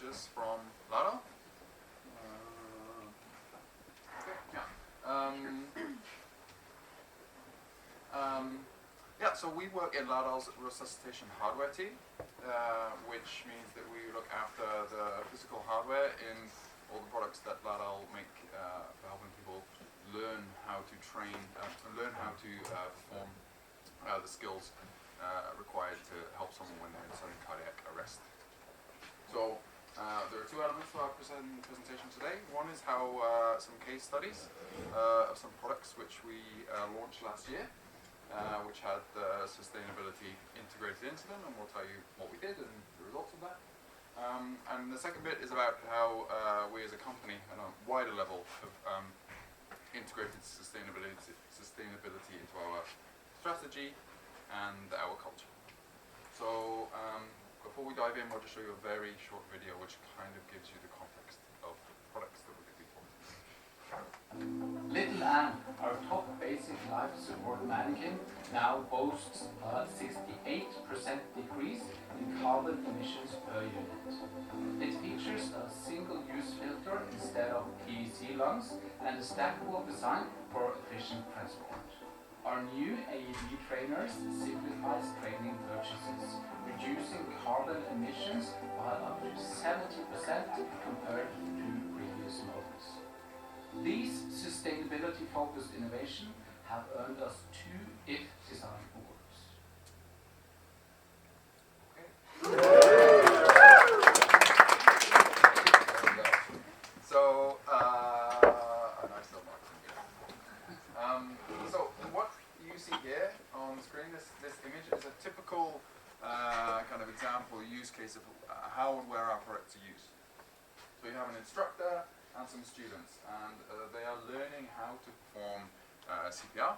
images from Laerdal. Okay, yeah. Yeah, so we work in Laerdal's resuscitation hardware team, which means that we look after the physical hardware in all the products that Laerdal make for helping people learn how to train, learn how to perform the skills required to help someone when they're in sudden cardiac arrest. So there are two elements to our presentation today. One is how some case studies of some products which we launched last year, which had sustainability integrated into them, and we'll tell you what we did and the results of that. And the second bit is about how we as a company, on a wider level, have integrated sustainability into our strategy and our culture. So before we dive in, we'll just show you a very short video which kind of gives you the context of the products that we're going to be talking about. Little Anne, our top basic life support mannequin, now boasts a 68% decrease in carbon emissions per unit. It features a single-use filter instead of PVC lungs and a stackable design for efficient transport. Our new AED Trainers simplifies training purchases, reducing carbon emissions by up to 70% compared to previous models. These sustainability-focused innovations have earned us 2 IF Design Awards. So, a nice little marketing video. So what you see here on the screen, this image is a typical kind of example use case of how and where our products are used. So you have an instructor and some students, and they are learning how to perform CPR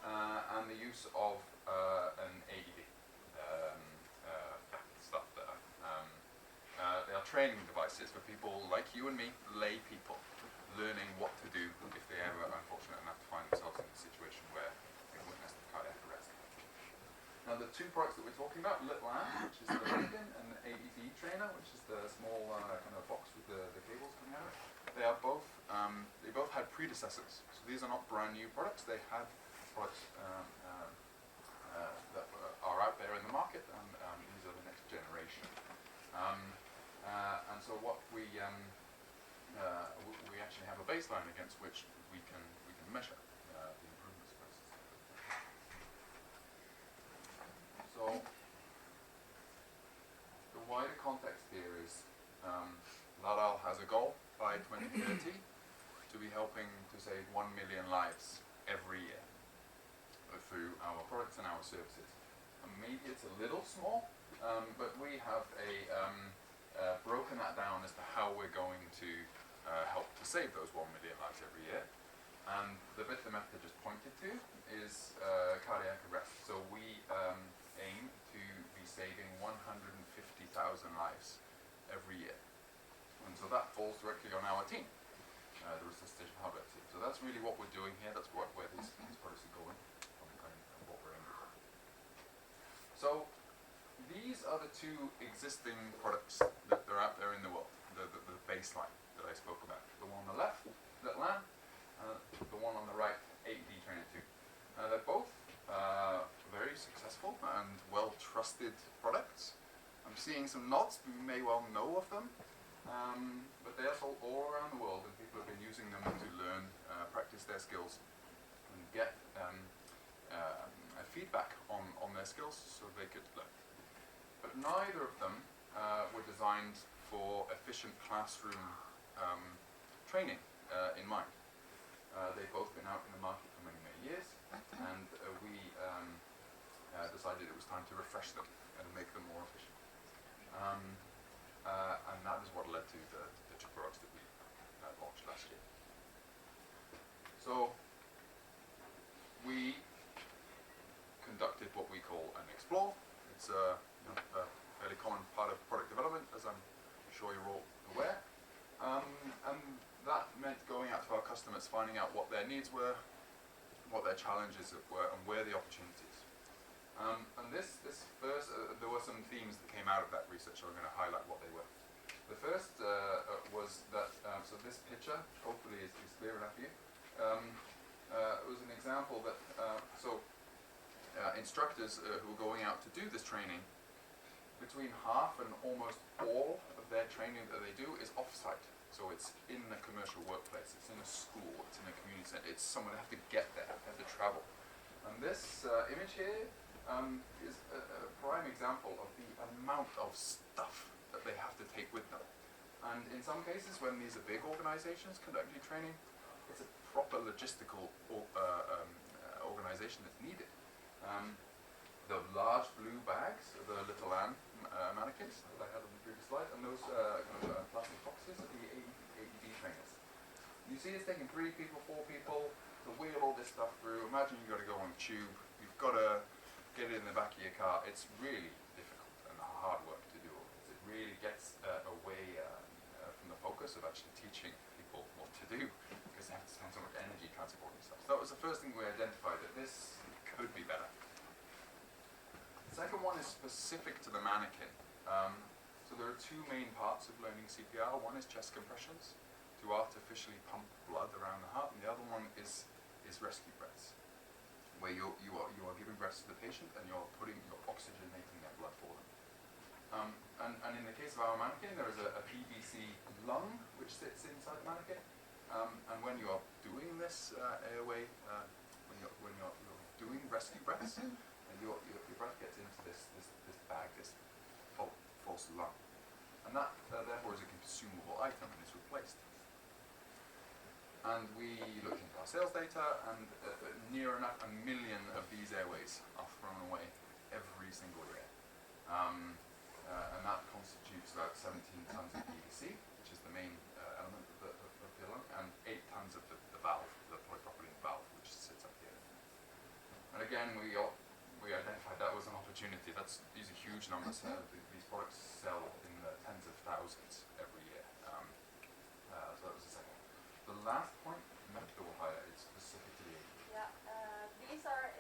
and the use of an AED stuff there. They are training devices for people like you and me, lay people, learning what to do if they ever are unfortunate enough to find themselves in a situation where they witness cardiac arrest. Now the two products that we're talking about, Little Anne, which is the mannequin, and the AED Trainer, which is the small kind of box with the cables coming out of it. They both had predecessors. So these are not brand new products. They had products that are out there in the market, and these are the next generation. And so what we actually have a baseline against which we can measure the improvements. So the wider context here is Laerdal has a goal by 2030 to be helping to save 1 million lives every year through our products and our services. And maybe it's a little small, but we have broken that down as to how we're going to help to save those 1 million lives every year. And the bit that Mette just pointed to is cardiac arrest. So we aim to be saving 150,000 lives every year. And so that falls directly on our team, the resuscitation hardware team. So that's really what we're doing here. That's where these products are going and what we're aiming for. So these are the two existing products that are out there in the world, the baseline that I spoke about. The one on the left, Little Anne, the one on the right, AED Trainer 2. They're both very successful and well-trusted products. I'm seeing some nods, you may well know of them, but they are sold all around the world, and people have been using them to learn, practice their skills, and get feedback on their skills so they could learn. But neither of them were designed for efficient classroom training in mind. They've both been out in the market for many, many years, and we decided it was time to refresh them and make them more efficient. And that is what led to the two products that we launched last year. So we conducted what we call an explore. It's a fairly common part of product development, as I'm sure you're all aware. And that meant going out to our customers, finding out what their needs were, what their challenges were, and where the opportunities. And this first, there were some themes that came out of that research, so I'm going to highlight what they were. The first was that, so this picture hopefully is clear enough for you. It was an example that, instructors who are going out to do this training, between half and almost all of their training that they do is off-site. So it's in a commercial workplace, it's in a school, it's in a community center, it's somewhere they have to get there, they have to travel. And this image here is a prime example of the amount of stuff that they have to take with them. And in some cases, when these are big organizations conducting training, it's a proper logistical organization that's needed. The large blue bags, the little mannequins that I had on the previous slide, and those plastic boxes are the AED trainers. You see it's taking 3 people, 4 people to wheel all this stuff through. Imagine you've got to go on a tube, you've got to get it in the back of your car. It's really difficult and hard work to do all this. It really gets away from the focus of actually teaching people what to do, because they have to spend so much energy transporting stuff. So that was the first thing we identified, that this could be better. The second one is specific to the mannequin. So there are 2 main parts of learning CPR. One is chest compressions to artificially pump blood around the heart, and the other one is rescue breaths, where you are giving breaths to the patient and you're oxygenating their blood for them. And in the case of our mannequin, there is a PVC lung which sits inside the mannequin. And when you are doing this airway, when you're doing rescue breaths, your breath gets into this bag, this false lung. And that therefore is a consumable item and is replaced. And we looked into our sales data, and near enough 1 million of these airways are thrown away every single year. And that constitutes about 17 tons of PVC, which is the main element of the lung, and 8 tons of the valve, the polypropylene valve, which sits up here. And again, we identified that was an opportunity. These are huge numbers. These products sell in the tens of thousands every year. So that was the second one. The last point, Mette will highlight specifically. Yeah, these are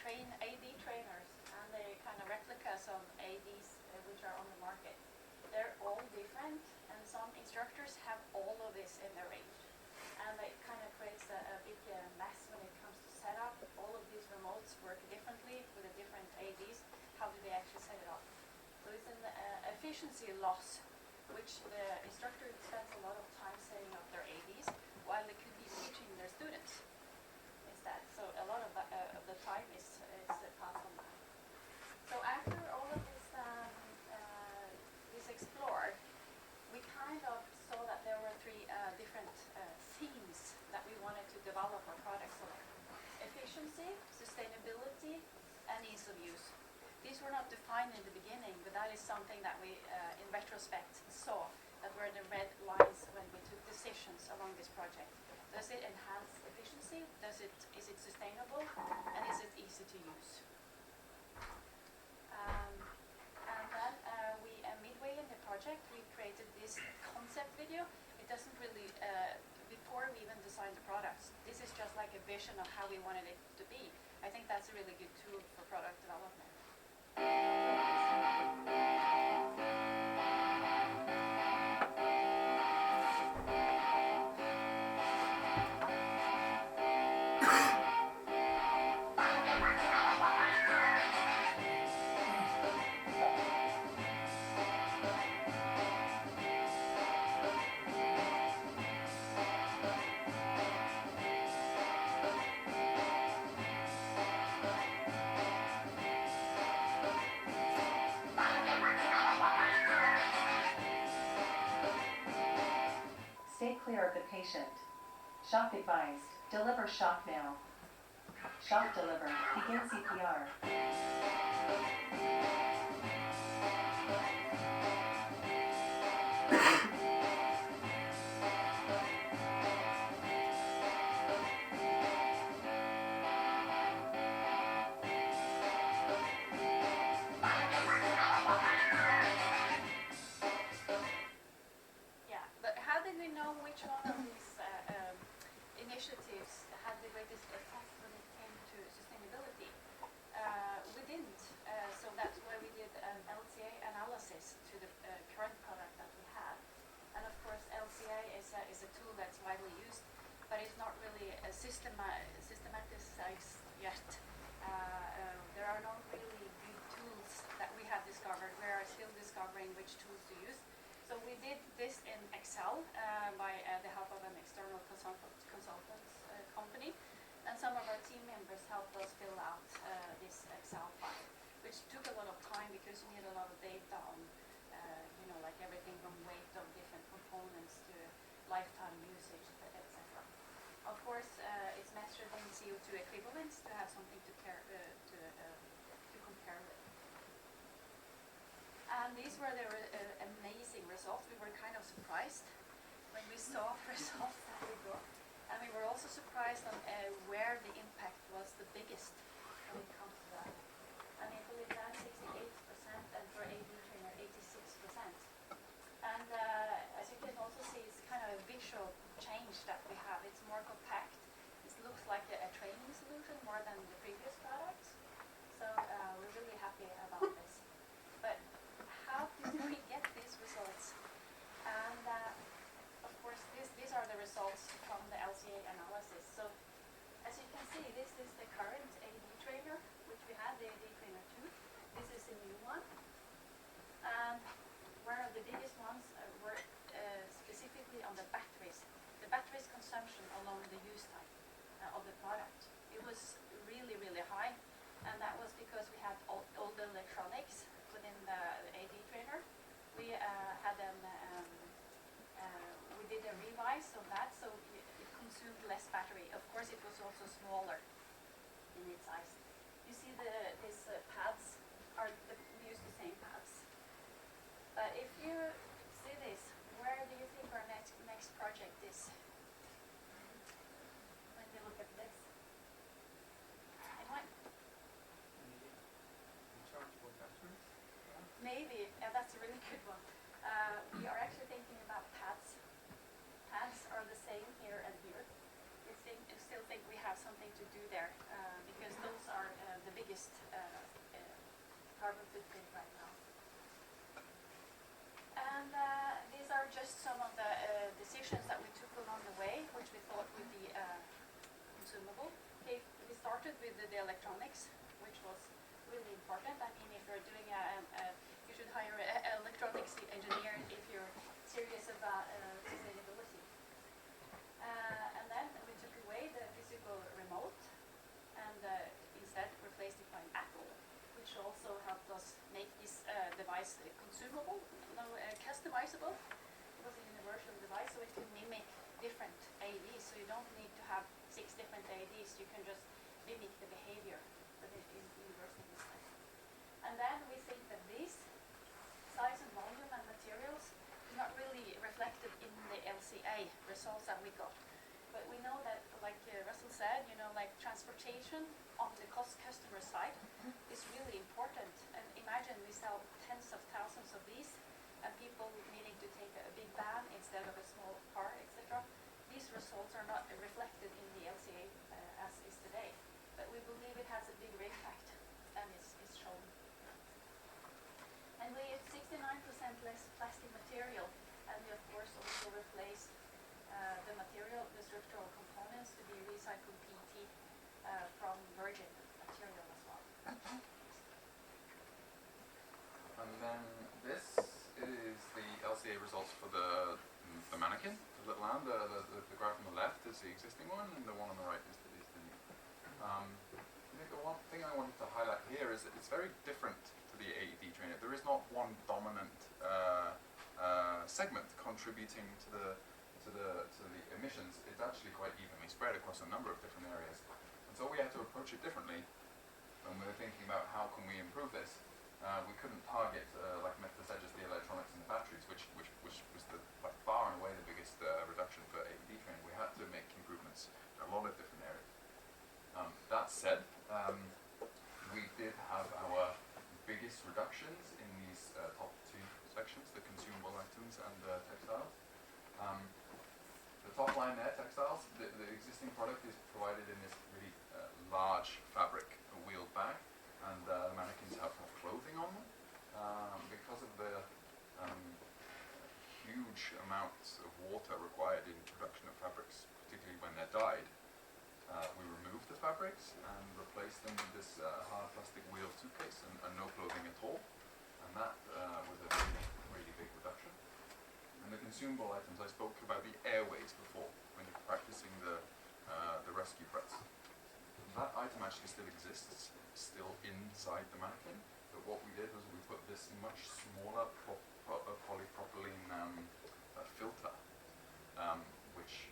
AED trainers, and they're kind of replicas of AEDs which are on the market. They're all different, and some instructors have all of this in their range. And it kind of creates a big mess when it comes to setup. All of these remotes work differently with the different AEDs. How do they actually set it up? So it's an efficiency loss, which the instructor spends a lot of time setting up their AEDs, while they could be teaching their students instead. So a lot of the time is passed on that. So after all of this is explored, we kind of saw that there were 3 different themes that we wanted to develop our products on. Efficiency, sustainability, and ease of use. These were not defined in the beginning, but that is something that we, in retrospect, saw that were the red lines when we took decisions along this project. Does it enhance efficiency? Is it sustainable? And is it easy to use? And then midway in the project, we created this concept video. It doesn't really, before we even designed the products, this is just like a vision of how we wanted it to be. I think that's a really good tool for product development. Stay clear of the patient. Shock advised. Deliver shock now. Shock deliver. Begin CPR. Initiatives had the greatest effect when it came to sustainability. We didn't, so that's why we did an LTA analysis to the current product that we course, LCA is a tool that's widely used, but it's not really systematized yet. There are no really good tools that we have discovered. We are still discovering which tools to use. So we did this in Excel by the help of an external consultants company, and some of our team members helped us fill out this Excel file, which took a lot of time because you need a lot of data on, like everything from weight of different components to lifetime usage, etc. Of course, it's measured in CO2 equivalents to have something to compare with. And these were the amazing results. We were kind of surprised when we saw the results that we got. And we were also surprised on where the impact was the biggest when it comes to that. I mean, for Laerdal, 68%, and for AED Trainer, 86%. And as you can also see, it's kind of a visual change that we have. It's more compact. It looks like a training solution more than the previous products. So we're really happy about this. But how did we get these results? And of course, these are the results from the LCA analysis. So as you can see, this is the current AED Trainer, which we had, the AED Trainer 2. This is a new one. And one of the biggest ones were specifically on the batteries. The batteries consumption along the use time of the product. It was really, really high. And that was because we had all the electronics within the AED Trainer. We had them, we did a revise of that, so it consumed less battery. Of course, it was also smaller in its size. You see these pads we use the same pads. But if you see this, where do you think our next project is? When you look at this. Anyone? Rechargeable batteries? Maybe, that's a really good one. We are actually thinking about pads. Pads are the same here and here. I still think we have something to do there because those are the biggest carbon footprint right now. And these are just some of the decisions that we took along the way, which we thought would be consumable. Okay, we started with the electronics, which was really important. I mean, if you're doing you should hire an electronics engineer if you're serious about sustainability. And then we took away the physical remote and instead replaced it by an app, which also helped us make this device consumable, customizable. It was a universal device, so it can mimic different AEDs. So you don't need to have 6 different AEDs. You can just mimic the behavior with it in universal design. And then we think that these size and volume and materials are not really reflected in the LCA results that we got. But we know that, like Russel said, like transportation on the customer side is really important. And imagine we sell tens of thousands of these, and people needing to take a big van instead of a small car, etc. These results are not reflected in the LCA as is today. But we believe it has a bigger impact than is shown. And we have 69% less plastic material, and we of course also replaced the material, the structural components, to be recycled PET from virgin material as well. And then this is the LCA results for the mannequin, the little hand. The graph on the left is the existing one, and the one on the right is the new. I think the one thing I wanted to highlight here is that it's very different to the AED Trainer. There is not one dominant segment contributing to the emissions. It's actually quite evenly spread across a number of different areas. And so we had to approach it differently when we were thinking about how can we improve this. We couldn't target, like Mette said, just the electronics and the batteries, which was by far and away the biggest reduction for AED Trainer. We had to make improvements in a lot of different areas. That said, we did have our biggest reductions in these top 2 sections, the consumable items and textiles. The top line there, textiles, the existing product is provided in this really large fabric wheeled bag, and the mannequins have clothing on them. Because of the huge amounts of water required in production of fabrics, particularly when they're dyed. We removed the fabrics and replaced them with this hard plastic wheeled suitcase and no clothing at all. And that was a really, really big reduction. And the consumable items, I spoke about the airways before, when you're practicing the rescue breaths. That item actually still exists, still inside the mannequin. But what we did was we put this much smaller polypropylene filter, which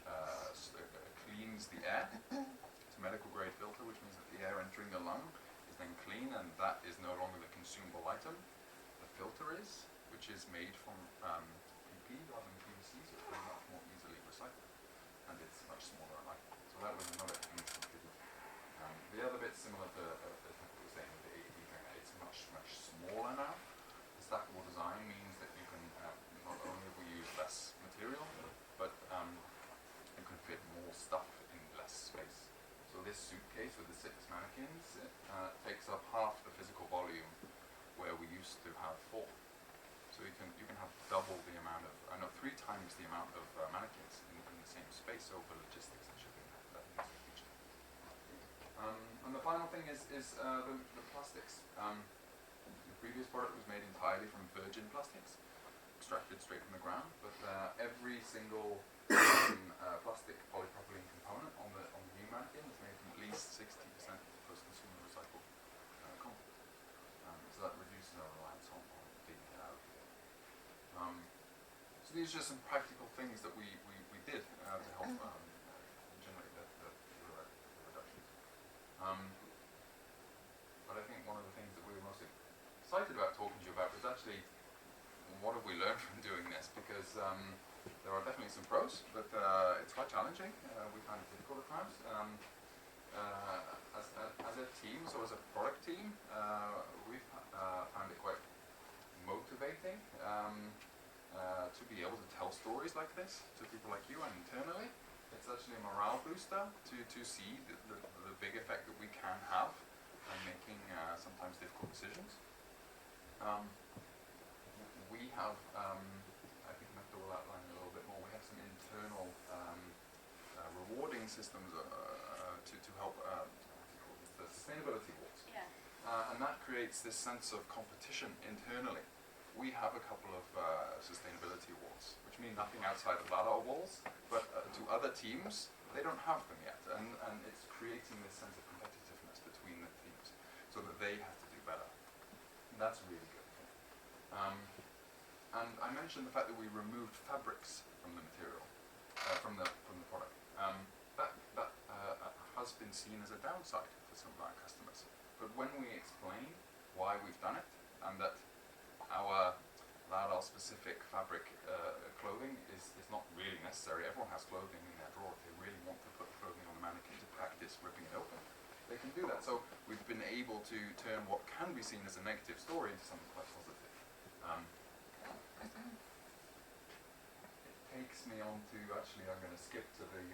cleans the air. It's a medical grade filter, which means that the air entering the lung is then clean, and that is no longer the consumable item. The filter is, which is made from PP rather than PVC, so it's much more easily recycled, and it's much smaller and lighter. So that was another huge contributor. The other bit similar to as Mette was saying with the AED Trainer, it's much smaller now. The stackable design means that you can not only will use less material, but you can fit more stuff in less space. So this suitcase with the 6 mannequins takes up half the physical volume where we used to have 4. So you can have double the amount of, 3 times the amount of mannequins in the same space. So for logistics and shipping, that is a huge thing. And the final thing is the plastics. The previous product was made entirely from virgin plastics, extracted straight from the ground. But every single plastic polypropylene component on the new mannequin is made from at least 60% post-consumer recycled content. So that reduces our reliance on digging it out. So these are just some practical things that we did to help generate the reductions. But I think one of the things that we were most excited about talking to you about was actually what have we learned from doing this, because there are definitely some pros, but it's quite challenging. We find it difficult at times. As a team, so as a product team, we've found it quite motivating to be able to tell stories like this to people like you and internally. It's actually a morale booster to see the big effect that we can have in making sometimes difficult decisions. We have, I think Mette will outline a little bit more, we have some internal rewarding systems to help the sustainability awards. Yeah. And that creates this sense of competition internally. We have a couple of sustainability awards, which mean nothing outside of Laerdal walls, but to other teams, they don't have them yet. And it's creating this sense of competitiveness between the teams so that they have to do better. And that's really good. And I mentioned the fact that we removed fabrics from the material, from the product. That has been seen as a downside for some of our customers. But when we explain why we've done it, and that our Laerdal specific fabric clothing is not really necessary. Everyone has clothing in their drawer. If they really want to put clothing on the mannequin to practice ripping it open, they can do that. So we've been able to turn what can be seen as a negative story into something quite positive. It takes me on to, actually I'm going to skip to the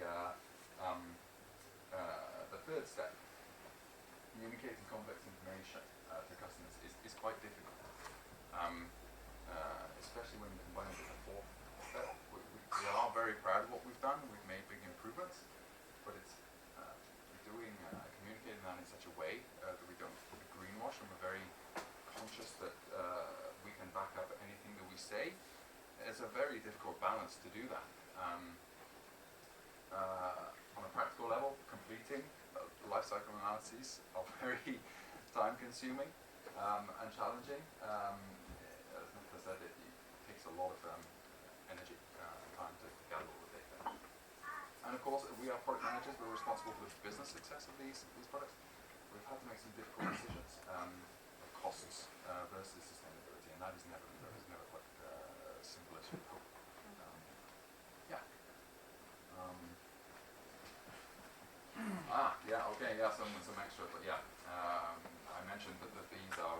third step. Communicating complex information to customers is quite difficult. Especially when you combine it with the fourth step. We are very proud of what we've done. We've made big improvements, but it's communicating that in such a way that we don't greenwash, and we're very conscious that we can back up anything that we say. It's a very difficult balance to do that. On a practical level, completing life cycle analyses are very time-consuming and challenging. As Mette said, it takes a lot of energy and time to gather all the data. And of course, we are product managers. We're responsible for the business success of these products. We've had to make some difficult decisions of costs versus sustainability, and that is never quite simple as you hope. Yeah. Some extra, but yeah. I mentioned that these are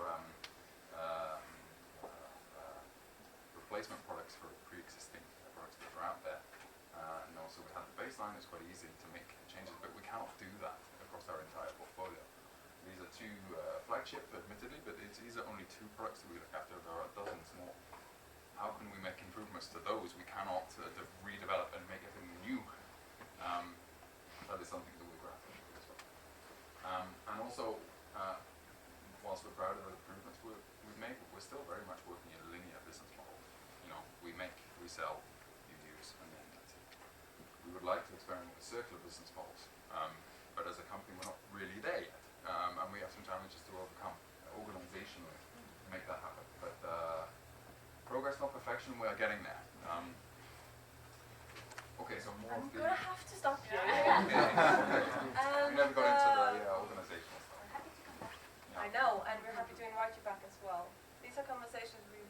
replacement products for pre-existing products that are out there. And also we have the baseline. It's quite easy to make changes, but we cannot do that across our entire portfolio. These are 2 flagship, admittedly, but these are only 2 products that we look after. There are dozens more. how can we make improvements to those? We cannot redevelop and make everything new. That is something that we're grappling with as well. And also, whilst we're proud of the improvements we've made, we're still very much working in a linear business model. You know, we make, we sell, you use, and then that's it. We would like to experiment with circular business models, but as a company, we're not really there yet, and we have some challenges to overcome organizationally to make that happen. But progress, not perfection. We are getting there. Okay, so more. I'm gonna have to stop you. Okay. We never got into the organizational stuff. I'm happy to come back. I know, and we're happy to invite you back as well. These are conversations we